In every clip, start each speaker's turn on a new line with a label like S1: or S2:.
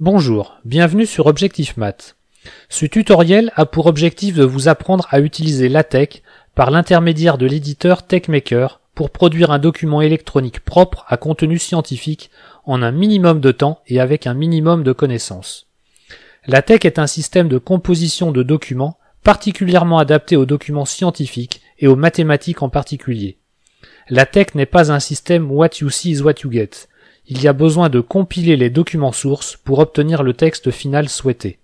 S1: Bonjour, bienvenue sur Objectif Math. Ce tutoriel a pour objectif de vous apprendre à utiliser LaTeX par l'intermédiaire de l'éditeur TeXmaker pour produire un document électronique propre à contenu scientifique en un minimum de temps et avec un minimum de connaissances. LaTeX est un système de composition de documents particulièrement adapté aux documents scientifiques et aux mathématiques en particulier. LaTeX n'est pas un système what you see is what you get. Il y a besoin de compiler les documents sources pour obtenir le texte final souhaité.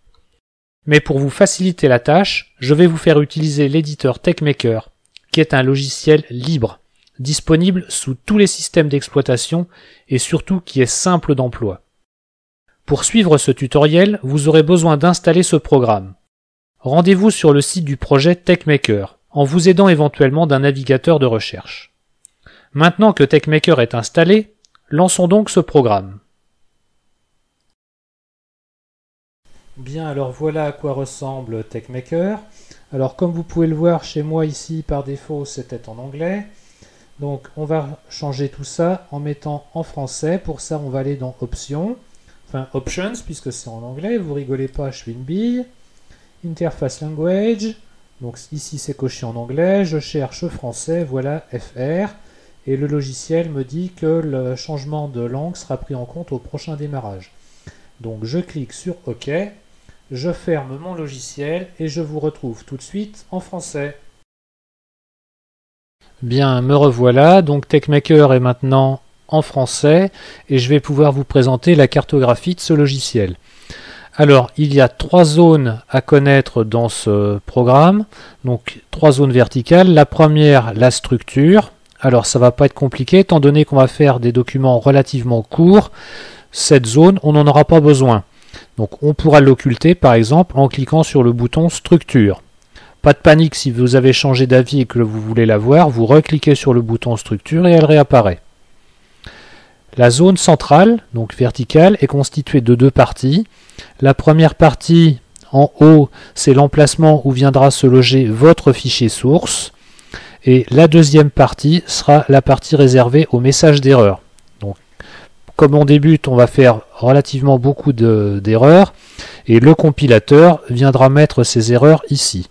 S1: Mais pour vous faciliter la tâche, je vais vous faire utiliser l'éditeur TeXmaker, qui est un logiciel libre, disponible sous tous les systèmes d'exploitation et surtout qui est simple d'emploi. Pour suivre ce tutoriel, vous aurez besoin d'installer ce programme. Rendez-vous sur le site du projet TeXmaker, en vous aidant éventuellement d'un navigateur de recherche. Maintenant que TeXmaker est installé, lançons donc ce programme. Bien, alors voilà à quoi ressemble TeXmaker. Alors comme vous pouvez le voir chez moi ici, par défaut c'était en anglais. Donc on va changer tout ça en mettant en français. Pour ça on va aller dans Options, puisque c'est en anglais, vous rigolez pas, je suis une bille. Interface Language, donc ici c'est coché en anglais, je cherche français, voilà FR. Et le logiciel me dit que le changement de langue sera pris en compte au prochain démarrage. Donc je clique sur OK, je ferme mon logiciel et je vous retrouve tout de suite en français. Bien, me revoilà, donc TeXmaker est maintenant en français et je vais pouvoir vous présenter la cartographie de ce logiciel. Alors, il y a 3 zones à connaître dans ce programme, donc 3 zones verticales. La première, la structure. Alors ça va pas être compliqué, étant donné qu'on va faire des documents relativement courts, cette zone, on n'en aura pas besoin. Donc on pourra l'occulter par exemple en cliquant sur le bouton Structure. Pas de panique, si vous avez changé d'avis et que vous voulez la voir, vous recliquez sur le bouton Structure et elle réapparaît. La zone centrale, donc verticale, est constituée de 2 parties. La première partie, en haut, c'est l'emplacement où viendra se loger votre fichier source. Et la deuxième partie sera la partie réservée aux messages d'erreur. Donc, comme on débute, on va faire relativement beaucoup d'erreurs et le compilateur viendra mettre ces erreurs ici.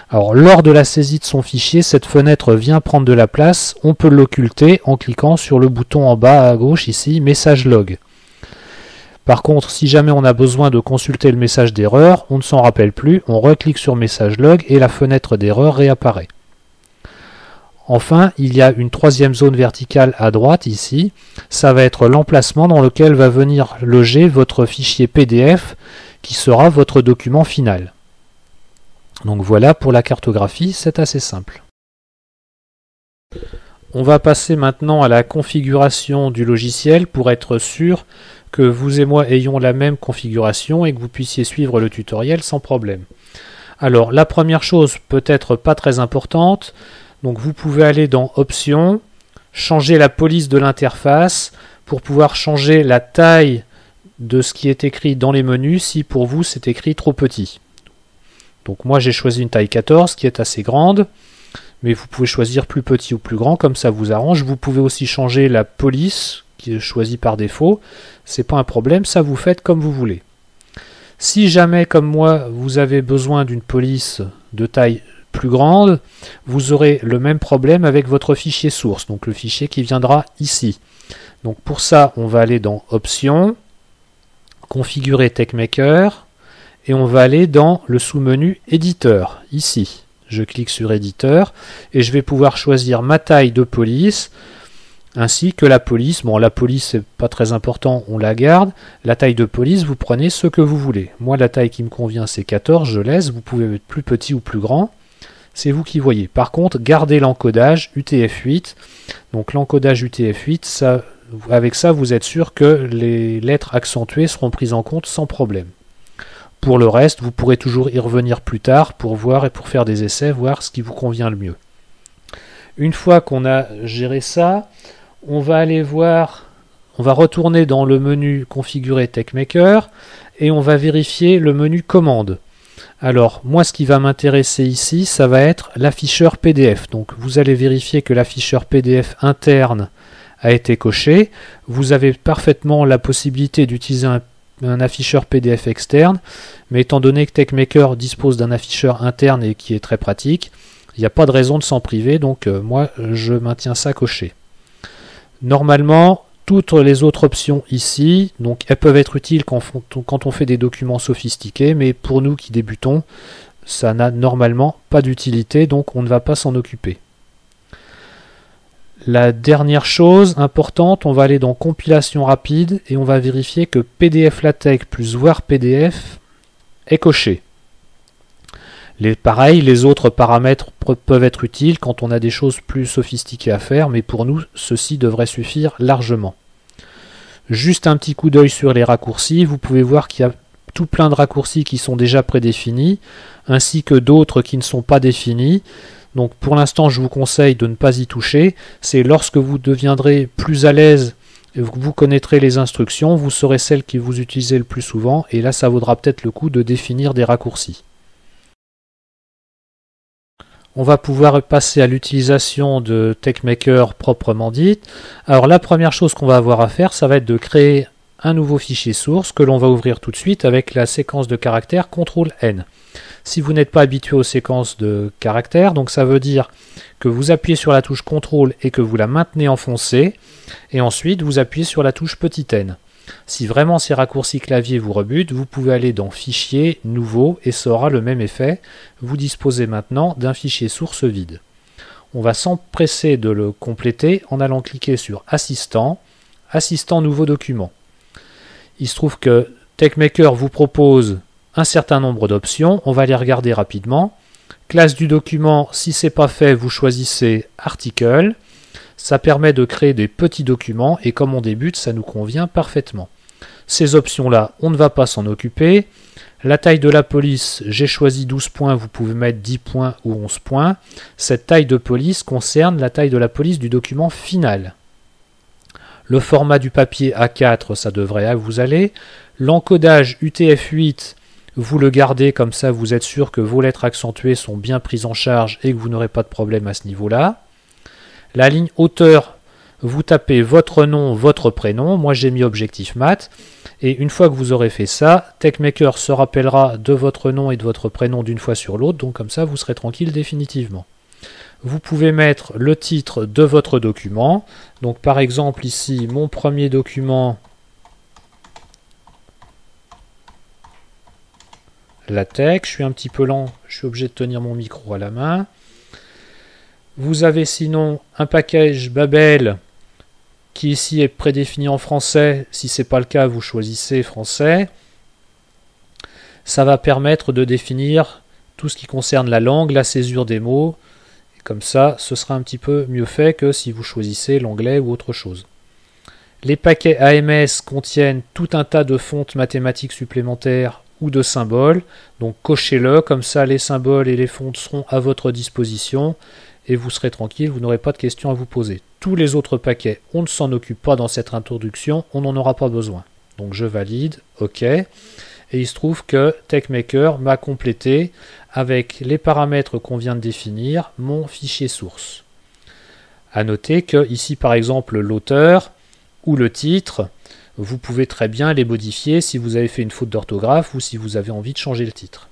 S1: Alors, lors de la saisie de son fichier, cette fenêtre vient prendre de la place. On peut l'occulter en cliquant sur le bouton en bas à gauche ici, message log. Par contre, si jamais on a besoin de consulter le message d'erreur, on ne s'en rappelle plus, on reclique sur message log et la fenêtre d'erreur réapparaît. Enfin, il y a une 3e zone verticale à droite ici. Ça va être l'emplacement dans lequel va venir loger votre fichier PDF qui sera votre document final. Donc voilà pour la cartographie, c'est assez simple. On va passer maintenant à la configuration du logiciel pour être sûr que vous et moi ayons la même configuration et que vous puissiez suivre le tutoriel sans problème. Alors la première chose, peut-être pas très importante, donc vous pouvez aller dans Options, changer la police de l'interface pour pouvoir changer la taille de ce qui est écrit dans les menus si pour vous c'est écrit trop petit. Donc moi j'ai choisi une taille 14 qui est assez grande, mais vous pouvez choisir plus petit ou plus grand comme ça vous arrange. Vous pouvez aussi changer la police qui est choisie par défaut, c'est pas un problème, ça vous faites comme vous voulez. Si jamais comme moi vous avez besoin d'une police de taille plus grande, vous aurez le même problème avec votre fichier source, donc le fichier qui viendra ici. Donc pour ça, on va aller dans Options, Configurer TeXmaker, et on va aller dans le sous-menu Éditeur, ici. Je clique sur Éditeur, et je vais pouvoir choisir ma taille de police, ainsi que la police. Bon, la police, c'est pas très important, on la garde. La taille de police, vous prenez ce que vous voulez. Moi, la taille qui me convient, c'est 14, je laisse. Vous pouvez mettre plus petit ou plus grand. C'est vous qui voyez. Par contre, gardez l'encodage UTF-8. Donc l'encodage UTF-8, avec ça, vous êtes sûr que les lettres accentuées seront prises en compte sans problème. Pour le reste, vous pourrez toujours y revenir plus tard pour voir et pour faire des essais, voir ce qui vous convient le mieux. Une fois qu'on a géré ça, on va aller voir, on va retourner dans le menu Configurer TeXmaker et on va vérifier le menu Commande. Alors, moi, ce qui va m'intéresser ici, ça va être l'afficheur PDF. Donc, vous allez vérifier que l'afficheur PDF interne a été coché. Vous avez parfaitement la possibilité d'utiliser un un afficheur PDF externe, mais étant donné que TeXmaker dispose d'un afficheur interne et qui est très pratique, il n'y a pas de raison de s'en priver, donc moi je maintiens ça coché. Normalement, toutes les autres options ici, donc elles peuvent être utiles quand on fait des documents sophistiqués, mais pour nous qui débutons, ça n'a normalement pas d'utilité, donc on ne va pas s'en occuper. La dernière chose importante, on va aller dans compilation rapide et on va vérifier que PDF LaTeX plus voir PDF est coché. Pareil, les autres paramètres peuvent être utiles quand on a des choses plus sophistiquées à faire, mais pour nous, ceci devrait suffire largement. Juste un petit coup d'œil sur les raccourcis, vous pouvez voir qu'il y a tout plein de raccourcis qui sont déjà prédéfinis, ainsi que d'autres qui ne sont pas définis. Donc pour l'instant, je vous conseille de ne pas y toucher. C'est lorsque vous deviendrez plus à l'aise, vous connaîtrez les instructions, vous saurez celles que vous utilisez le plus souvent, et là, ça vaudra peut-être le coup de définir des raccourcis. On va pouvoir passer à l'utilisation de TeXmaker proprement dite. Alors la première chose qu'on va avoir à faire, ça va être de créer un nouveau fichier source que l'on va ouvrir tout de suite avec la séquence de caractères CTRL-N. Si vous n'êtes pas habitué aux séquences de caractères, donc ça veut dire que vous appuyez sur la touche CTRL et que vous la maintenez enfoncée, et ensuite vous appuyez sur la touche petit n. Si vraiment ces raccourcis clavier vous rebutent, vous pouvez aller dans Fichier, Nouveau, et ça aura le même effet. Vous disposez maintenant d'un fichier source vide. On va s'empresser de le compléter en allant cliquer sur Assistant, Assistant Nouveau document. Il se trouve que TeXmaker vous propose un certain nombre d'options, on va les regarder rapidement. Classe du document, si ce n'est pas fait, vous choisissez Article. Ça permet de créer des petits documents et comme on débute, ça nous convient parfaitement. Ces options-là, on ne va pas s'en occuper. La taille de la police, j'ai choisi 12 points, vous pouvez mettre 10 points ou 11 points. Cette taille de police concerne la taille de la police du document final. Le format du papier A4, ça devrait vous aller. L'encodage UTF-8, vous le gardez comme ça, vous êtes sûr que vos lettres accentuées sont bien prises en charge et que vous n'aurez pas de problème à ce niveau-là. La ligne hauteur, vous tapez votre nom, votre prénom. Moi, j'ai mis Objectif Math. Et une fois que vous aurez fait ça, TeXmaker se rappellera de votre nom et de votre prénom d'une fois sur l'autre. Donc comme ça, vous serez tranquille définitivement. Vous pouvez mettre le titre de votre document. Donc par exemple ici, mon premier document, LaTeX. Je suis un petit peu lent, je suis obligé de tenir mon micro à la main. Vous avez sinon un package Babel qui ici est prédéfini en français. Si ce n'est pas le cas, vous choisissez français. Ça va permettre de définir tout ce qui concerne la langue, la césure des mots. Et comme ça, ce sera un petit peu mieux fait que si vous choisissez l'anglais ou autre chose. Les paquets AMS contiennent tout un tas de fontes mathématiques supplémentaires ou de symboles. Donc cochez-le, comme ça les symboles et les fontes seront à votre disposition. Et vous serez tranquille, vous n'aurez pas de questions à vous poser. Tous les autres paquets, on ne s'en occupe pas dans cette introduction, on n'en aura pas besoin. Donc je valide, OK. Et il se trouve que TeXmaker m'a complété avec les paramètres qu'on vient de définir mon fichier source. À noter que ici par exemple l'auteur ou le titre, vous pouvez très bien les modifier si vous avez fait une faute d'orthographe ou si vous avez envie de changer le titre.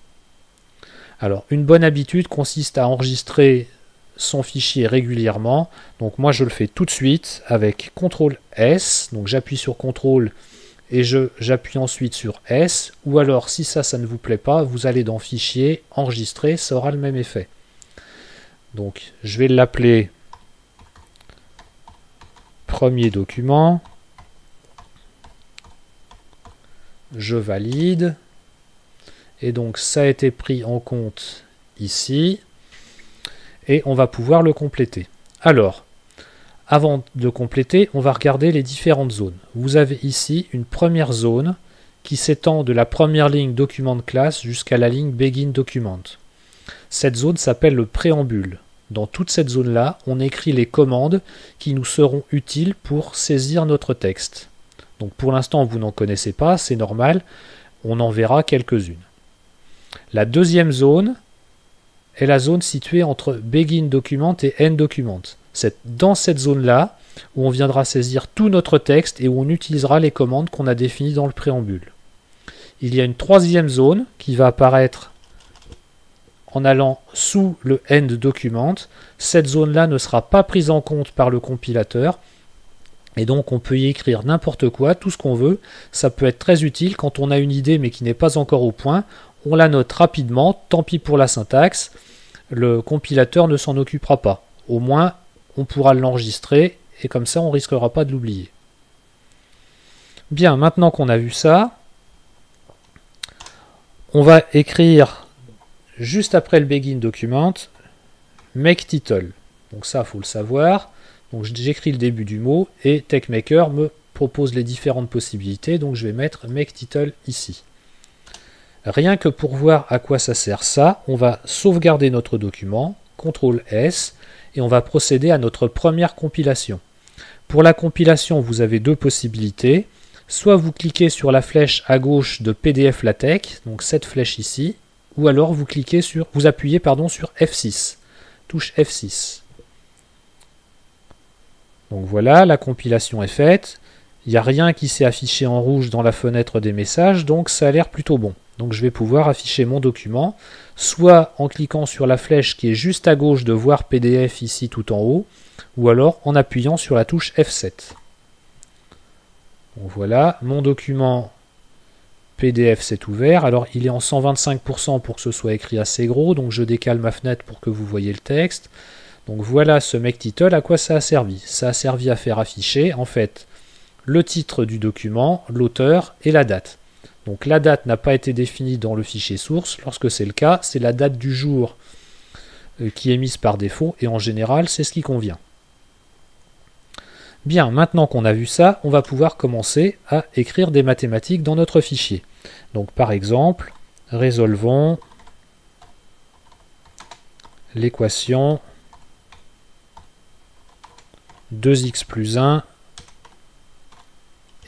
S1: Alors une bonne habitude consiste à enregistrer son fichier régulièrement. Donc moi je le fais tout de suite avec CTRL S, donc j'appuie sur CTRL et j'appuie ensuite sur S, ou alors si ça ne vous plaît pas, vous allez dans Fichier, Enregistrer, ça aura le même effet. Donc je vais l'appeler Premier document, je valide, et donc ça a été pris en compte ici. Et on va pouvoir le compléter. Alors, avant de compléter, on va regarder les différentes zones. Vous avez ici une première zone qui s'étend de la première ligne document de classe jusqu'à la ligne begin document. Cette zone s'appelle le préambule. Dans toute cette zone-là, on écrit les commandes qui nous seront utiles pour saisir notre texte. Donc pour l'instant, vous n'en connaissez pas, c'est normal, on en verra quelques-unes. La deuxième zone est la zone située entre Begin Document et End Document. C'est dans cette zone-là où on viendra saisir tout notre texte et où on utilisera les commandes qu'on a définies dans le préambule. il y a une troisième zone qui va apparaître en allant sous le end document. Cette zone-là ne sera pas prise en compte par le compilateur. Et donc on peut y écrire n'importe quoi, tout ce qu'on veut. Ça peut être très utile quand on a une idée mais qui n'est pas encore au point. On la note rapidement, tant pis pour la syntaxe. Le compilateur ne s'en occupera pas. Au moins, on pourra l'enregistrer et comme ça, on ne risquera pas de l'oublier. Bien, maintenant qu'on a vu ça, on va écrire juste après le begin document make title. Donc ça, il faut le savoir. Donc j'écris le début du mot et TeXmaker me propose les différentes possibilités. Donc je vais mettre make title ici. Rien que pour voir à quoi ça sert ça, on va sauvegarder notre document, CTRL S, et on va procéder à notre première compilation. Pour la compilation, vous avez deux possibilités. Soit vous cliquez sur la flèche à gauche de PDF LaTeX, donc cette flèche ici, ou alors vous appuyez sur F6, touche F6. Donc voilà, la compilation est faite. Il n'y a rien qui s'est affiché en rouge dans la fenêtre des messages, donc ça a l'air plutôt bon. Donc je vais pouvoir afficher mon document, soit en cliquant sur la flèche qui est juste à gauche de voir PDF ici tout en haut, ou alors en appuyant sur la touche F7. Donc voilà, mon document PDF s'est ouvert. Alors il est en 125% pour que ce soit écrit assez gros, donc je décale ma fenêtre pour que vous voyez le texte. Donc voilà ce make title, à quoi ça a servi? Ça a servi à faire afficher en fait le titre du document, l'auteur et la date. Donc la date n'a pas été définie dans le fichier source. Lorsque c'est le cas, c'est la date du jour qui est mise par défaut et en général c'est ce qui convient. Bien, maintenant qu'on a vu ça, on va pouvoir commencer à écrire des mathématiques dans notre fichier. Donc par exemple, résolvons l'équation 2x plus 1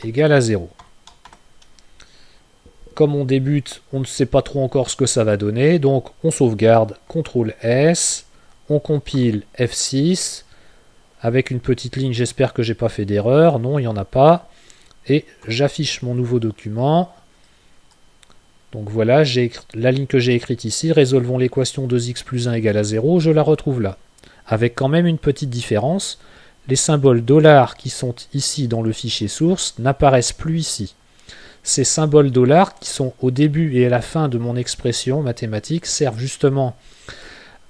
S1: égale à 0. Comme on débute, on ne sait pas trop encore ce que ça va donner, donc on sauvegarde, CTRL S, on compile F6, avec une petite ligne, j'espère que j'ai pas fait d'erreur, non, il n'y en a pas, et j'affiche mon nouveau document. Donc voilà, la ligne que j'ai écrite ici, résolvons l'équation 2x plus 1 égale à 0, je la retrouve là. Avec quand même une petite différence, les symboles $ qui sont ici dans le fichier source n'apparaissent plus ici. Ces symboles $ qui sont au début et à la fin de mon expression mathématique servent justement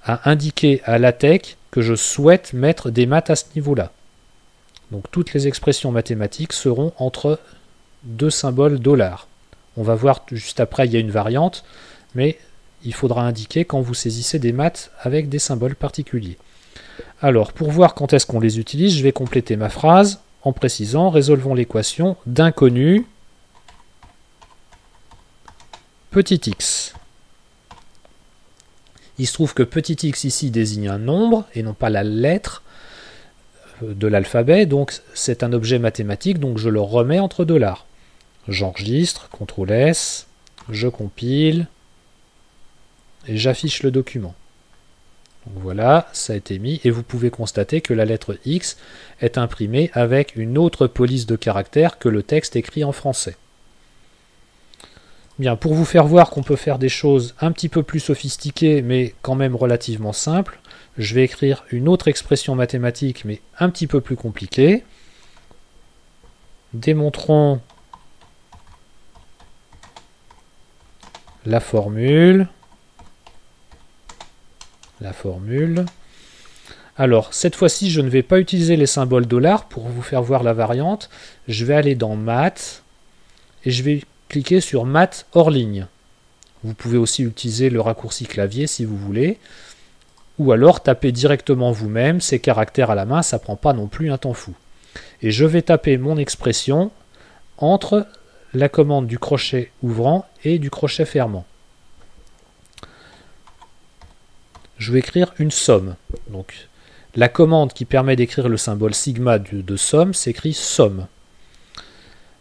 S1: à indiquer à LaTeX que je souhaite mettre des maths à ce niveau-là. Donc toutes les expressions mathématiques seront entre deux symboles $. On va voir juste après, il y a une variante, mais il faudra indiquer quand vous saisissez des maths avec des symboles particuliers. Alors, pour voir quand est-ce qu'on les utilise, je vais compléter ma phrase en précisant « Résolvons l'équation d'inconnu petit x ». Il se trouve que petit x ici désigne un nombre et non pas la lettre de l'alphabet, donc c'est un objet mathématique, donc je le remets entre $. J'enregistre, CTRL S, je compile et j'affiche le document. Donc voilà, ça a été mis et vous pouvez constater que la lettre X est imprimée avec une autre police de caractères que le texte écrit en français. Bien, pour vous faire voir qu'on peut faire des choses un petit peu plus sophistiquées mais quand même relativement simples, je vais écrire une autre expression mathématique mais un petit peu plus compliquée. Démontrons la formule. Alors, cette fois-ci, je ne vais pas utiliser les symboles $ pour vous faire voir la variante. Je vais aller dans Maths et je vais cliquer sur Maths hors ligne. Vous pouvez aussi utiliser le raccourci clavier si vous voulez. Ou alors taper directement vous-même ces caractères à la main, ça ne prend pas non plus un temps fou. Et je vais taper mon expression entre la commande du crochet ouvrant et du crochet fermant. Je vais écrire une somme. Donc, la commande qui permet d'écrire le symbole sigma de somme s'écrit somme.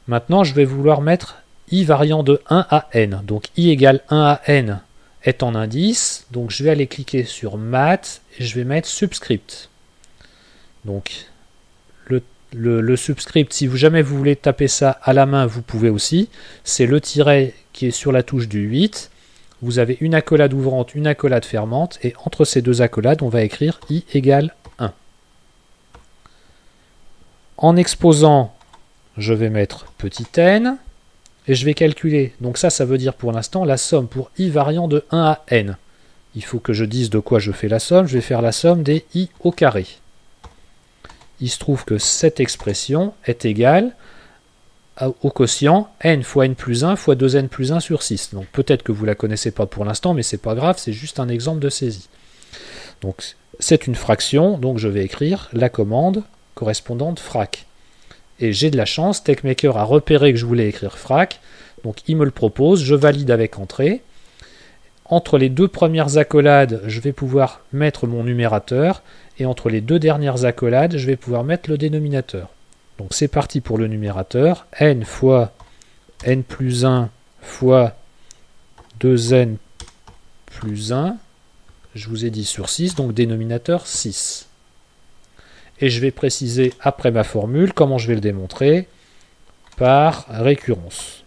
S1: Maintenant, je vais vouloir mettre i variant de 1 à n. Donc, i égale 1 à n est en indice. Donc, je vais aller cliquer sur Math et je vais mettre subscript. Donc, le subscript, si jamais vous voulez taper ça à la main, vous pouvez aussi. C'est le tiret qui est sur la touche du 8. Vous avez une accolade ouvrante, une accolade fermante, et entre ces deux accolades, on va écrire I égale 1. En exposant, je vais mettre petit n, et je vais calculer. Donc ça veut dire pour l'instant la somme pour i variant de 1 à n. Il faut que je dise de quoi je fais la somme. Je vais faire la somme des i au carré. Il se trouve que cette expression est égale au quotient n fois n plus 1 fois 2n plus 1 sur 6. Donc peut-être que vous ne la connaissez pas pour l'instant, mais c'est pas grave, c'est juste un exemple de saisie. Donc c'est une fraction, donc je vais écrire la commande correspondante frac. Et j'ai de la chance, TechMaker a repéré que je voulais écrire frac, donc il me le propose, je valide avec entrée. Entre les deux premières accolades, je vais pouvoir mettre mon numérateur, et entre les deux dernières accolades, je vais pouvoir mettre le dénominateur. Donc c'est parti pour le numérateur, n fois n plus 1 fois 2n plus 1, je vous ai dit sur 6, donc dénominateur 6. Et je vais préciser après ma formule comment je vais le démontrer, par récurrence.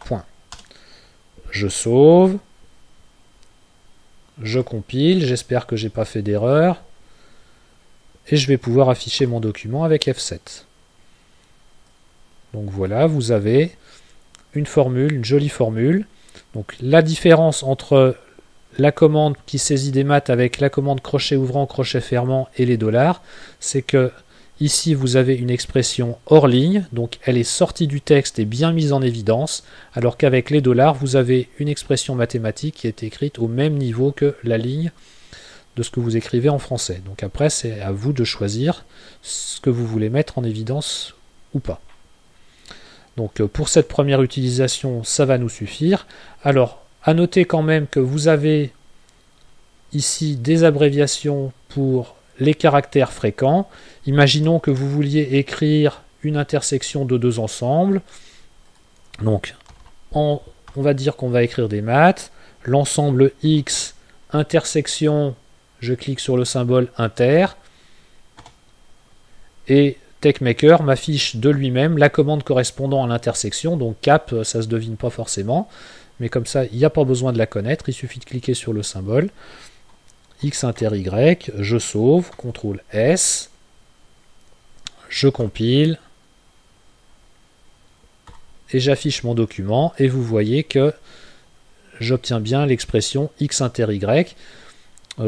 S1: Point. Je sauve, je compile, j'espère que j'ai pas fait d'erreur. Et je vais pouvoir afficher mon document avec F7. Donc voilà, vous avez une formule, une jolie formule. Donc la différence entre la commande qui saisit des maths avec la commande crochet ouvrant, crochet fermant et les dollars, c'est que ici vous avez une expression hors ligne, donc elle est sortie du texte et bien mise en évidence, alors qu'avec les dollars, vous avez une expression mathématique qui est écrite au même niveau que la ligne de ce que vous écrivez en français. Donc après, c'est à vous de choisir ce que vous voulez mettre en évidence ou pas. Donc pour cette première utilisation, ça va nous suffire. Alors, à noter quand même que vous avez ici des abréviations pour les caractères fréquents. Imaginons que vous vouliez écrire une intersection de deux ensembles. Donc, on va dire qu'on va écrire des maths. L'ensemble X, intersection, je clique sur le symbole inter, et TechMaker m'affiche de lui-même la commande correspondant à l'intersection, donc cap, ça se devine pas forcément, mais comme ça, il n'y a pas besoin de la connaître, il suffit de cliquer sur le symbole, X inter Y, je sauve, CTRL S, je compile, et j'affiche mon document, et vous voyez que j'obtiens bien l'expression X inter Y,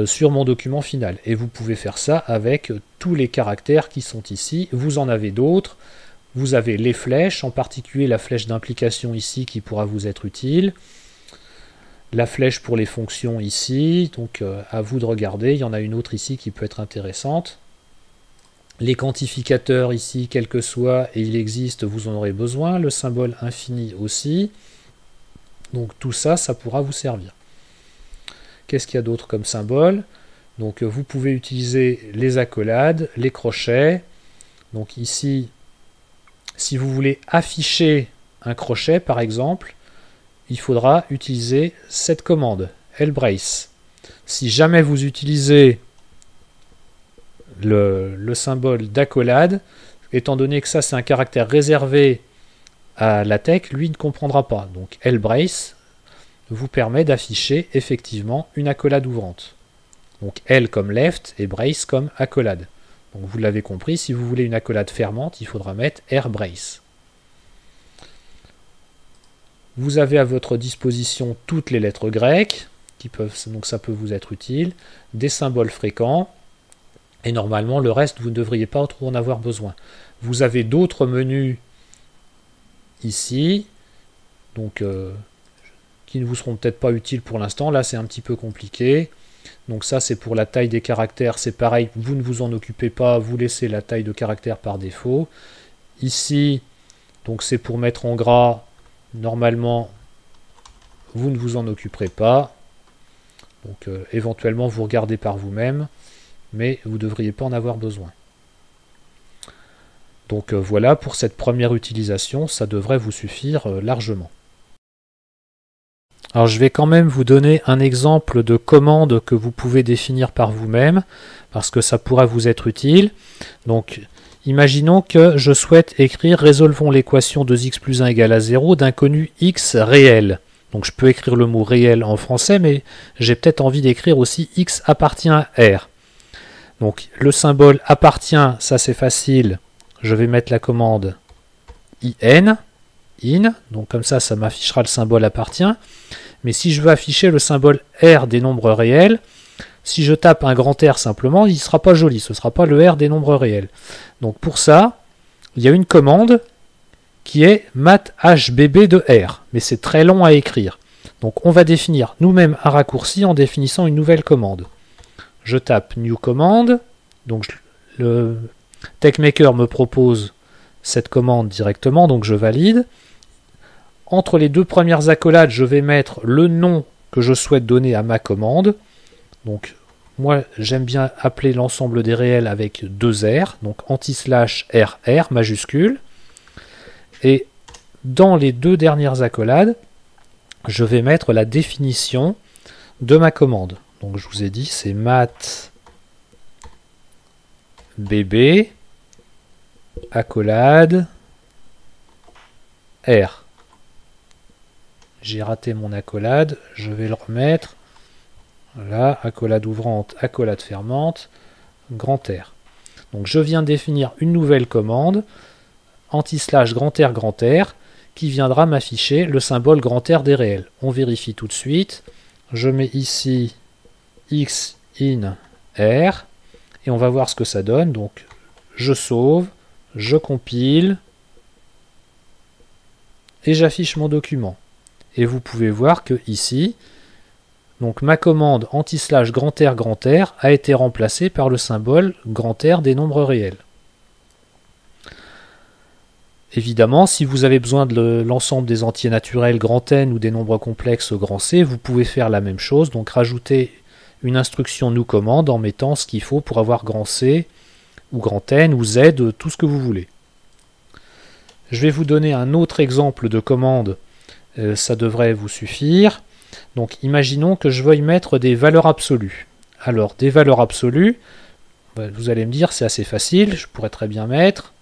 S1: sur mon document final. Et vous pouvez faire ça avec tous les caractères qui sont ici. Vous en avez d'autres. Vous avez les flèches, en particulier la flèche d'implication ici qui pourra vous être utile. La flèche pour les fonctions ici. Donc à vous de regarder. Il y en a une autre ici qui peut être intéressante. Les quantificateurs ici, quel que soit, et il existe, vous en aurez besoin. Le symbole infini aussi. Donc tout ça, ça pourra vous servir. Qu'est-ce qu'il y a d'autre comme symbole? Donc vous pouvez utiliser les accolades, les crochets. Donc ici, si vous voulez afficher un crochet par exemple, il faudra utiliser cette commande, lbrace. Si jamais vous utilisez le symbole d'accolade, étant donné que ça c'est un caractère réservé à LaTeX, lui ne comprendra pas. Donc lbrace vous permet d'afficher effectivement une accolade ouvrante. Donc L comme left et brace comme accolade. Donc vous l'avez compris, si vous voulez une accolade fermante, il faudra mettre rbrace. Vous avez à votre disposition toutes les lettres grecques, donc ça peut vous être utile, des symboles fréquents, et normalement le reste vous ne devriez pas trop en avoir besoin. Vous avez d'autres menus ici, donc qui ne vous seront peut-être pas utiles pour l'instant. Là, c'est un petit peu compliqué. Donc ça, c'est pour la taille des caractères. C'est pareil, vous ne vous en occupez pas. Vous laissez la taille de caractère par défaut. Ici, donc c'est pour mettre en gras. Normalement, vous ne vous en occuperez pas. Donc éventuellement, vous regardez par vous-même. Mais vous ne devriez pas en avoir besoin. Donc voilà, pour cette première utilisation, ça devrait vous suffire largement. Alors je vais quand même vous donner un exemple de commande que vous pouvez définir par vous-même, parce que ça pourra vous être utile. Donc Imaginons que je souhaite écrire résolvons l'équation 2x plus 1 égale à 0 d'inconnu x réel. Donc je peux écrire le mot réel en français, mais j'ai peut-être envie d'écrire aussi x appartient à R. Donc le symbole appartient, ça c'est facile. Je vais mettre la commande in, donc comme ça m'affichera le symbole appartient. Mais si je veux afficher le symbole R des nombres réels, si je tape un grand R simplement, il ne sera pas joli, ce ne sera pas le R des nombres réels. Donc pour ça, il y a une commande qui est mathbb de R, mais c'est très long à écrire. Donc on va définir nous-mêmes un raccourci en définissant une nouvelle commande. Je tape new command, donc le TeXmaker me propose cette commande directement, donc je valide. Entre les deux premières accolades, je vais mettre le nom que je souhaite donner à ma commande. Donc moi j'aime bien appeler l'ensemble des réels avec 2 R, donc anti/RR majuscule. Et dans les deux dernières accolades, je vais mettre la définition de ma commande. Donc je vous ai dit, c'est mathbb, accolade, R. J'ai raté mon accolade, je vais le remettre. Voilà, accolade ouvrante, accolade fermante, grand R. Donc je viens de définir une nouvelle commande, anti/grand R, qui viendra m'afficher le symbole grand R des réels. On vérifie tout de suite. Je mets ici x in R et on va voir ce que ça donne. Donc je sauve, je compile et j'affiche mon document. Et vous pouvez voir que ici, donc ma commande anti/grand R a été remplacée par le symbole grand R des nombres réels. Évidemment, si vous avez besoin de l'ensemble des entiers naturels grand N ou des nombres complexes grand C, vous pouvez faire la même chose, donc rajouter une instruction new command en mettant ce qu'il faut pour avoir grand C ou grand N ou Z, tout ce que vous voulez. Je vais vous donner un autre exemple de commande, ça devrait vous suffire. Donc imaginons que je veuille mettre des valeurs absolues. Alors des valeurs absolues, vous allez me dire c'est assez facile, je pourrais très bien mettre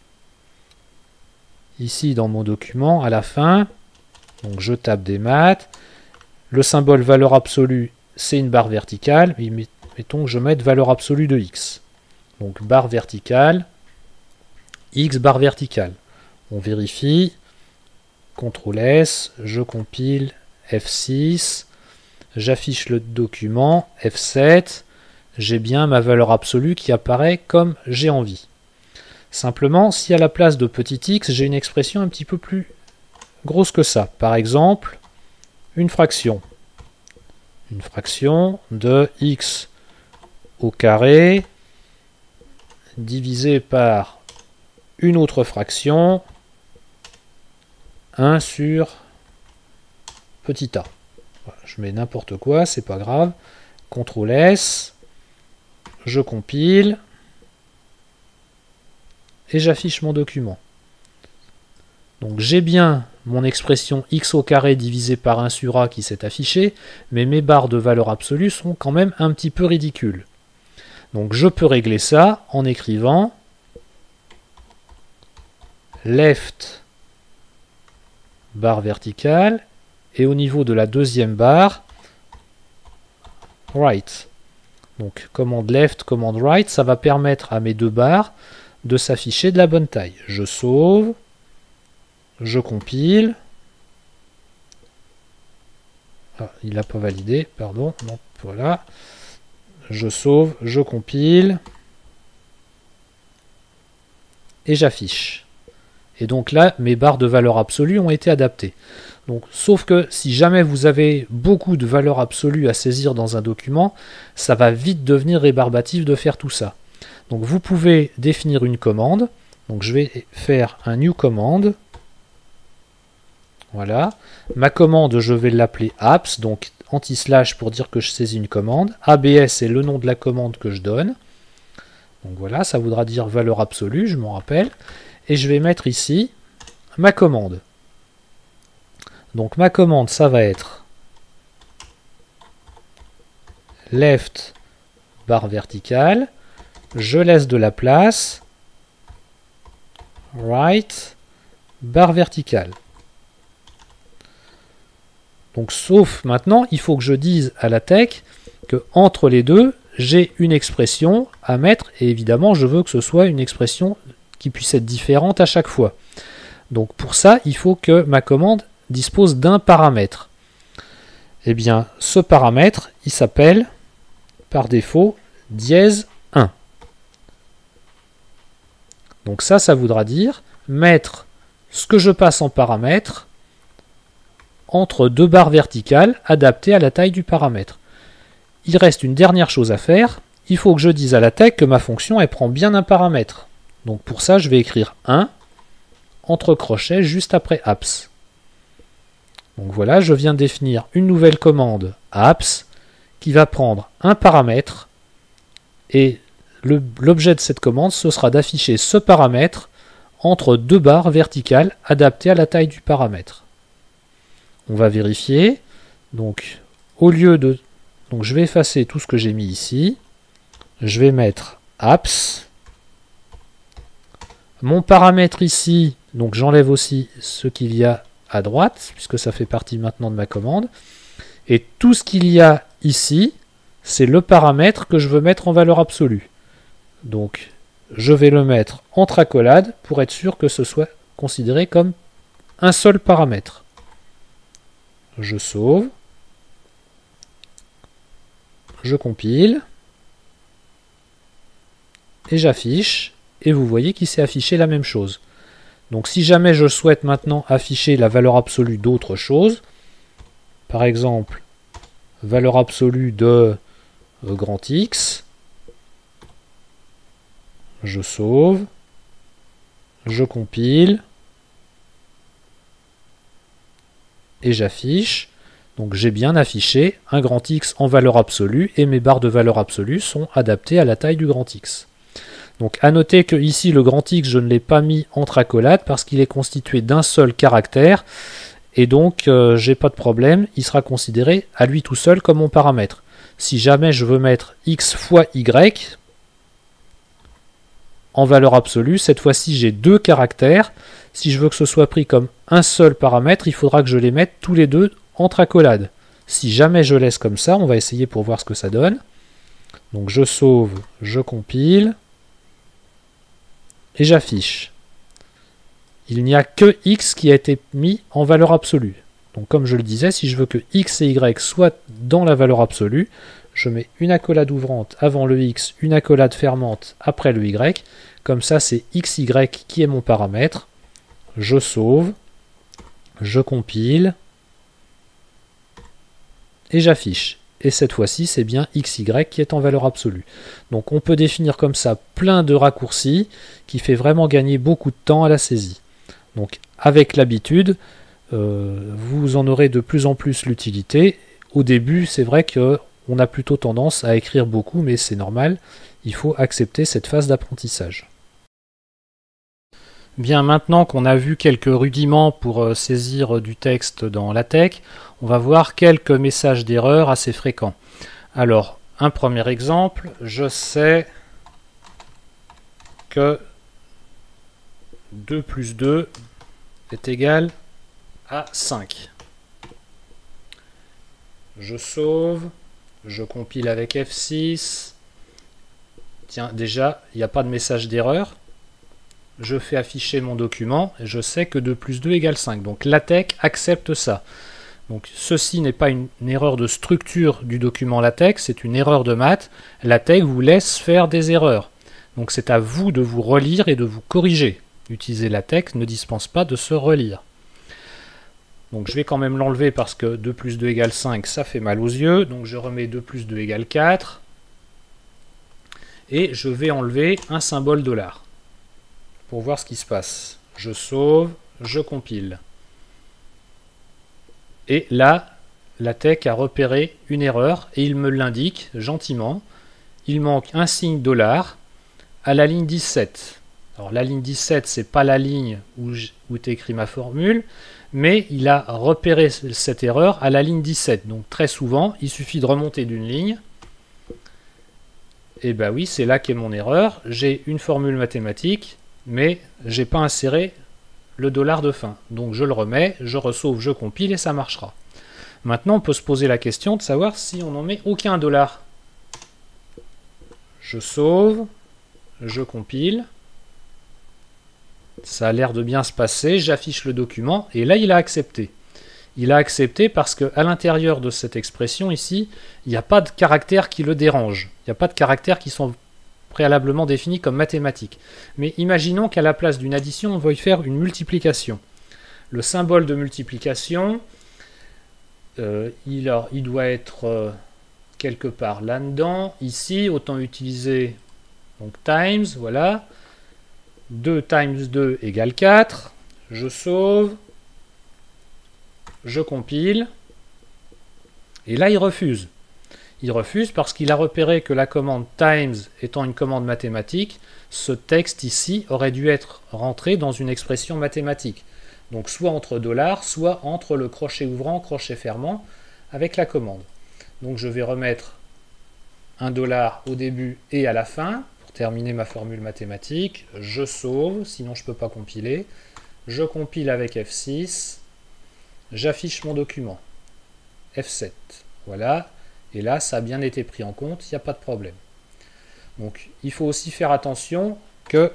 S1: ici dans mon document à la fin, donc je tape des maths, le symbole valeur absolue c'est une barre verticale, mais mettons que je mette valeur absolue de x. Donc barre verticale, x barre verticale. On vérifie, CTRL S, je compile, F6, j'affiche le document, F7, j'ai bien ma valeur absolue qui apparaît comme j'ai envie. Simplement, si à la place de petit x, j'ai une expression un petit peu plus grosse que ça. Par exemple, une fraction. Une fraction de x au carré divisé par une autre fraction, 1 sur petit a. Voilà, je mets n'importe quoi, c'est pas grave. CTRL S, je compile et j'affiche mon document. Donc j'ai bien mon expression x au carré divisé par 1 sur a qui s'est affichée, mais mes barres de valeur absolue sont quand même un petit peu ridicules. Donc je peux régler ça en écrivant left barre verticale et au niveau de la deuxième barre right. Donc commande left, commande right, ça va permettre à mes deux barres de s'afficher de la bonne taille. Je sauve, je compile. Ah, il n'a pas validé, pardon. Donc voilà. Je sauve, je compile et j'affiche. Et donc là, mes barres de valeur absolue ont été adaptées. Donc, sauf que si jamais vous avez beaucoup de valeurs absolues à saisir dans un document, ça va vite devenir rébarbatif de faire tout ça. Donc vous pouvez définir une commande. Donc je vais faire un new command. Voilà. Ma commande, je vais l'appeler apps, donc anti-slash pour dire que je saisis une commande. ABS est le nom de la commande que je donne. Donc voilà, ça voudra dire valeur absolue, je m'en rappelle. Et je vais mettre ici ma commande. Donc ma commande, ça va être left barre verticale. Je laisse de la place. right, barre verticale. Donc sauf maintenant, il faut que je dise à la tech que entre les deux, j'ai une expression à mettre, et évidemment je veux que ce soit une expression qui puisse être différente à chaque fois. Donc pour ça, il faut que ma commande dispose d'un paramètre. Eh bien, ce paramètre, il s'appelle par défaut dièse 1. Donc ça voudra dire mettre ce que je passe en paramètre entre deux barres verticales adaptées à la taille du paramètre. Il reste une dernière chose à faire, il faut que je dise à la tech que ma fonction elle prend bien un paramètre. Donc pour ça, je vais écrire 1 entre crochets juste après apps. Donc voilà, je viens de définir une nouvelle commande apps qui va prendre un paramètre et l'objet de cette commande, ce sera d'afficher ce paramètre entre deux barres verticales adaptées à la taille du paramètre. On va vérifier. Donc au lieu de... Donc je vais effacer tout ce que j'ai mis ici. Je vais mettre apps. Mon paramètre ici, donc j'enlève aussi ce qu'il y a à droite, puisque ça fait partie maintenant de ma commande. Et tout ce qu'il y a ici, c'est le paramètre que je veux mettre en valeur absolue. Donc je vais le mettre entre accolades pour être sûr que ce soit considéré comme un seul paramètre. Je sauve. Je compile. Et j'affiche. Et vous voyez qu'il s'est affiché la même chose. Donc si jamais je souhaite maintenant afficher la valeur absolue d'autre chose, par exemple valeur absolue de grand X, je sauve, je compile, et j'affiche. Donc j'ai bien affiché un grand X en valeur absolue, et mes barres de valeur absolue sont adaptées à la taille du grand X. Donc à noter que ici le grand X je ne l'ai pas mis entre accolades parce qu'il est constitué d'un seul caractère et donc j'ai pas de problème, il sera considéré à lui tout seul comme mon paramètre. Si jamais je veux mettre X fois Y en valeur absolue, cette fois-ci j'ai deux caractères. Si je veux que ce soit pris comme un seul paramètre, il faudra que je les mette tous les deux entre accolades. Si jamais je laisse comme ça, on va essayer pour voir ce que ça donne. Donc je sauve, je compile. Et j'affiche. Il n'y a que x qui a été mis en valeur absolue. Donc comme je le disais, si je veux que x et y soient dans la valeur absolue, je mets une accolade ouvrante avant le x, une accolade fermante après le y. Comme ça, c'est xy qui est mon paramètre. Je sauve, je compile, et j'affiche. Et cette fois-ci, c'est bien xy qui est en valeur absolue. Donc on peut définir comme ça plein de raccourcis qui fait vraiment gagner beaucoup de temps à la saisie. Donc avec l'habitude, vous en aurez de plus en plus l'utilité. Au début, c'est vrai qu'on a plutôt tendance à écrire beaucoup, mais c'est normal, il faut accepter cette phase d'apprentissage. Bien, maintenant qu'on a vu quelques rudiments pour saisir du texte dans LaTeX, on va voir quelques messages d'erreur assez fréquents. Alors, un premier exemple, je sais que 2 plus 2 est égal à 5. Je sauve, je compile avec F6. Tiens, déjà, il n'y a pas de message d'erreur. Je fais afficher mon document et je sais que 2 plus 2 égale 5. Donc LaTeX accepte ça. Donc ceci n'est pas une erreur de structure du document LaTeX, c'est une erreur de maths. LaTeX vous laisse faire des erreurs. Donc c'est à vous de vous relire et de vous corriger. Utiliser LaTeX ne dispense pas de se relire. Donc je vais quand même l'enlever parce que 2 plus 2 égale 5, ça fait mal aux yeux. Donc je remets 2 plus 2 égale 4. Et je vais enlever un symbole $. Pour voir ce qui se passe. Je sauve, je compile. Et là, LaTeX a repéré une erreur et il me l'indique gentiment. Il manque un signe $ à la ligne 17. Alors la ligne 17, c'est pas la ligne où est écrit ma formule, mais il a repéré cette erreur à la ligne 17. Donc très souvent, il suffit de remonter d'une ligne. Et ben oui, c'est là qu'est mon erreur. J'ai une formule mathématique mais j'ai pas inséré le dollar de fin. Donc je le remets, je ressauve, je compile et ça marchera. Maintenant, on peut se poser la question de savoir si on n'en met aucun dollar. Je sauve, je compile. Ça a l'air de bien se passer, j'affiche le document, et là il a accepté. Il a accepté parce qu'à l'intérieur de cette expression ici, il n'y a pas de caractères qui le dérangent. Il n'y a pas de caractères qui sont préalablement définis comme mathématiques. Mais imaginons qu'à la place d'une addition, on veuille faire une multiplication. Le symbole de multiplication, il doit être quelque part là-dedans. Ici, autant utiliser donc times, voilà. 2 times 2 égale 4. Je sauve. Je compile. Et là, il refuse. Il refuse parce qu'il a repéré que la commande times étant une commande mathématique, ce texte ici aurait dû être rentré dans une expression mathématique. Donc soit entre dollars, soit entre le crochet ouvrant, crochet fermant, avec la commande. Donc je vais remettre un dollar au début et à la fin, pour terminer ma formule mathématique. Je sauve, sinon je ne peux pas compiler. Je compile avec F6. J'affiche mon document. F7. Voilà. Et là, ça a bien été pris en compte, il n'y a pas de problème. Donc, il faut aussi faire attention que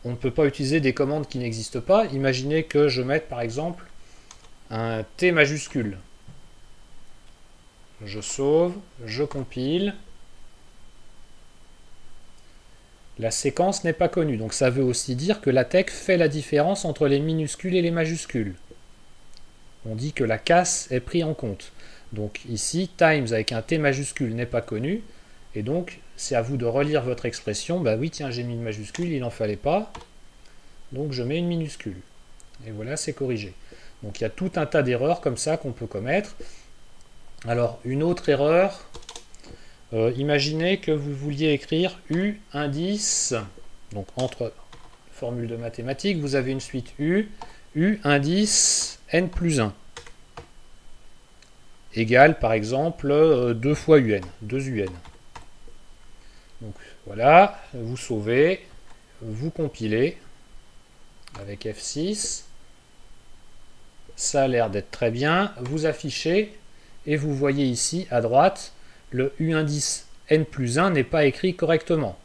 S1: on ne peut pas utiliser des commandes qui n'existent pas. Imaginez que je mette, par exemple, un T majuscule. Je sauve, je compile. La séquence n'est pas connue. Donc, ça veut aussi dire que la TeX fait la différence entre les minuscules et les majuscules. On dit que la casse est prise en compte. Donc ici, times avec un T majuscule n'est pas connu, et donc c'est à vous de relire votre expression. Bah oui, tiens, j'ai mis une majuscule, il n'en fallait pas, donc je mets une minuscule. Et voilà, c'est corrigé. Donc il y a tout un tas d'erreurs comme ça qu'on peut commettre. Alors, une autre erreur, imaginez que vous vouliez écrire U indice, donc entre formules de mathématiques, vous avez une suite U indice n plus 1. Égale par exemple 2 fois UN, 2 UN. Donc voilà, vous sauvez, vous compilez avec F6. Ça a l'air d'être très bien. Vous affichez et vous voyez ici à droite, le U indice n plus 1 n'est pas écrit correctement.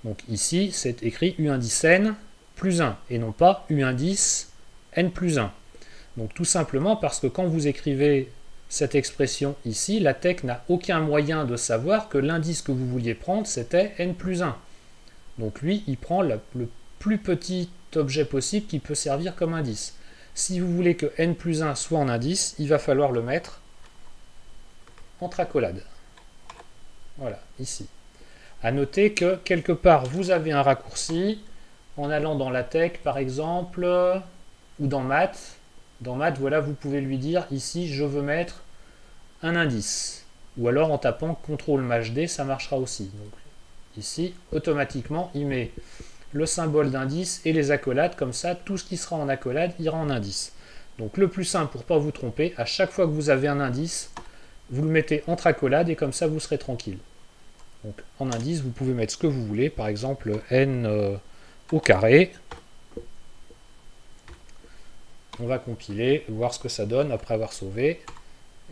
S1: Donc ici, c'est écrit U indice n plus 1 et non pas U indice n plus 1. Donc tout simplement parce que quand vous écrivez cette expression ici, la TeX n'a aucun moyen de savoir que l'indice que vous vouliez prendre, c'était n plus 1. Donc lui, il prend le plus petit objet possible qui peut servir comme indice. Si vous voulez que n plus 1 soit en indice, il va falloir le mettre entre accolades. Voilà, ici. À noter que quelque part, vous avez un raccourci en allant dans la TeX, par exemple, ou dans Math. Dans Math, voilà, vous pouvez lui dire, ici, je veux mettre un indice. Ou alors, en tapant CTRL-D, ça marchera aussi. Donc, ici, automatiquement, il met le symbole d'indice et les accolades. Comme ça, tout ce qui sera en accolade ira en indice. Donc, le plus simple, pour ne pas vous tromper, à chaque fois que vous avez un indice, vous le mettez entre accolades et comme ça, vous serez tranquille. Donc, en indice, vous pouvez mettre ce que vous voulez. Par exemple, n au carré. On va compiler, voir ce que ça donne après avoir sauvé.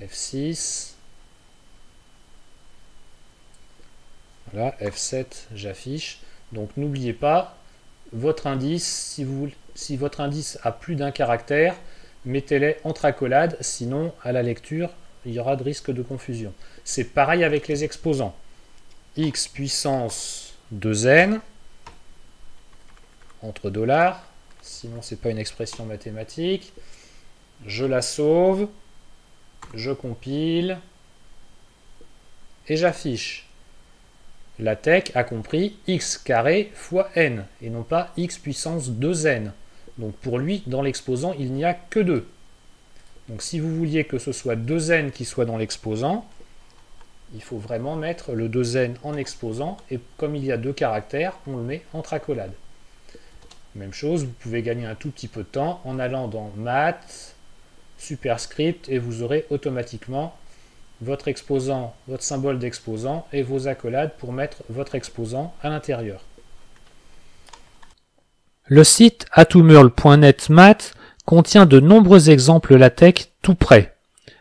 S1: F6. Voilà, F7, j'affiche. Donc n'oubliez pas, votre indice, si votre indice a plus d'un caractère, mettez-les entre accolades, sinon à la lecture, il y aura de risque de confusion. C'est pareil avec les exposants. X puissance 2n entre dollars. Sinon, ce n'est pas une expression mathématique. Je la sauve, je compile et j'affiche. La TeX a compris x carré fois n et non pas x puissance 2n. Donc pour lui, dans l'exposant, il n'y a que 2. Donc si vous vouliez que ce soit 2n qui soit dans l'exposant, il faut vraiment mettre le 2n en exposant et comme il y a 2 caractères, on le met entre accolades. Même chose, vous pouvez gagner un tout petit peu de temps en allant dans Math, Superscript et vous aurez automatiquement votre exposant, votre symbole d'exposant et vos accolades pour mettre votre exposant à l'intérieur. Le site atomurl.net math contient de nombreux exemples LaTeX tout prêts,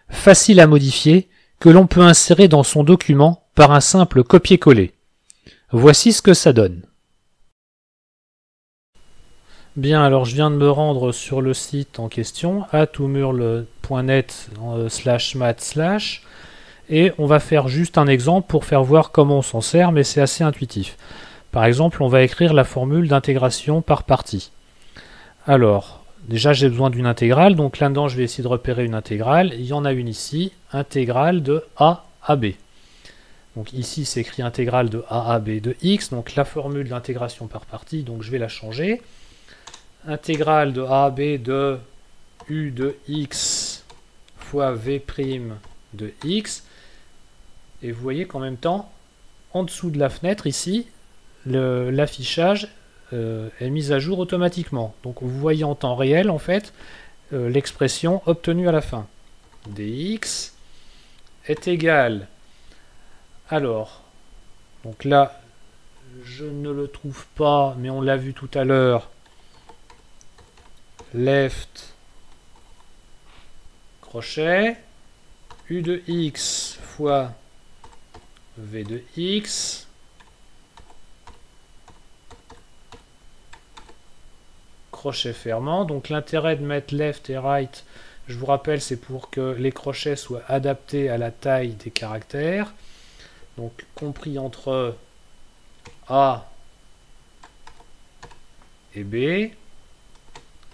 S1: faciles à modifier, que l'on peut insérer dans son document par un simple copier-coller. Voici ce que ça donne. Bien, alors je viens de me rendre sur le site en question, atomurl.net/math/ et on va faire juste un exemple pour faire voir comment on s'en sert, mais c'est assez intuitif. Par exemple, on va écrire la formule d'intégration par partie. Alors, déjà j'ai besoin d'une intégrale, donc là-dedans je vais essayer de repérer une intégrale. Il y en a une ici, intégrale de a à b. Donc ici c'est écrit intégrale de a à b de x, donc la formule d'intégration par partie, donc je vais la changer. Intégrale de a à b de u de x fois v' de x. Et vous voyez qu'en même temps, en dessous de la fenêtre ici, l'affichage est mis à jour automatiquement. Donc vous voyez en temps réel en fait l'expression obtenue à la fin. Dx est égal. Alors, donc là, je ne le trouve pas, mais on l'a vu tout à l'heure. Left crochet u de x fois v de x crochet fermant. Donc l'intérêt de mettre left et right, je vous rappelle, c'est pour que les crochets soient adaptés à la taille des caractères. Donc compris entre A et B,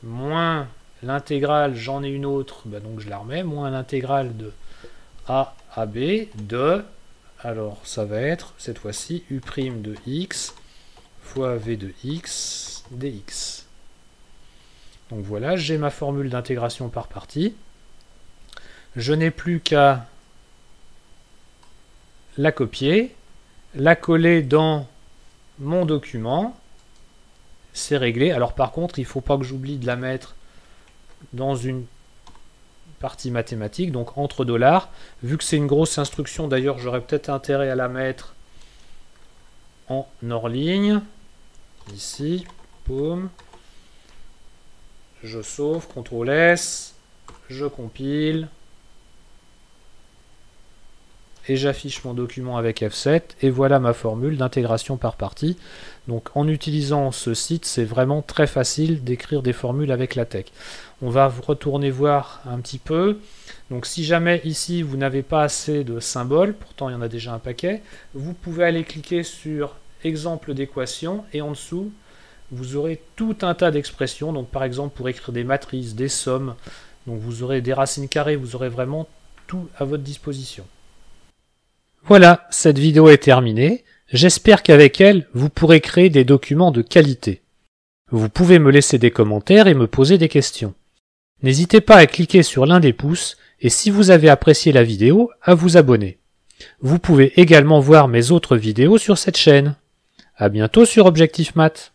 S1: moins l'intégrale, j'en ai une autre, bah donc je la remets, moins l'intégrale de A à B de, alors ça va être cette fois-ci U' de x fois V de x dx. Donc voilà, j'ai ma formule d'intégration par partie. Je n'ai plus qu'à la copier, la coller dans mon document. C'est réglé. Alors par contre, il ne faut pas que j'oublie de la mettre dans une partie mathématique, donc entre dollars. Vu que c'est une grosse instruction, d'ailleurs, j'aurais peut-être intérêt à la mettre en hors ligne. Ici, boum. Je sauve, CTRL S, je compile. Et j'affiche mon document avec F7, et voilà ma formule d'intégration par partie. Donc en utilisant ce site, c'est vraiment très facile d'écrire des formules avec LaTeX. On va retourner voir un petit peu. Donc si jamais ici vous n'avez pas assez de symboles, pourtant il y en a déjà un paquet, vous pouvez aller cliquer sur exemple d'équation, et en dessous, vous aurez tout un tas d'expressions. Donc par exemple pour écrire des matrices, des sommes, donc vous aurez des racines carrées, vous aurez vraiment tout à votre disposition. Voilà, cette vidéo est terminée. J'espère qu'avec elle, vous pourrez créer des documents de qualité. Vous pouvez me laisser des commentaires et me poser des questions. N'hésitez pas à cliquer sur l'un des pouces et si vous avez apprécié la vidéo, à vous abonner. Vous pouvez également voir mes autres vidéos sur cette chaîne. À bientôt sur Objectif Math.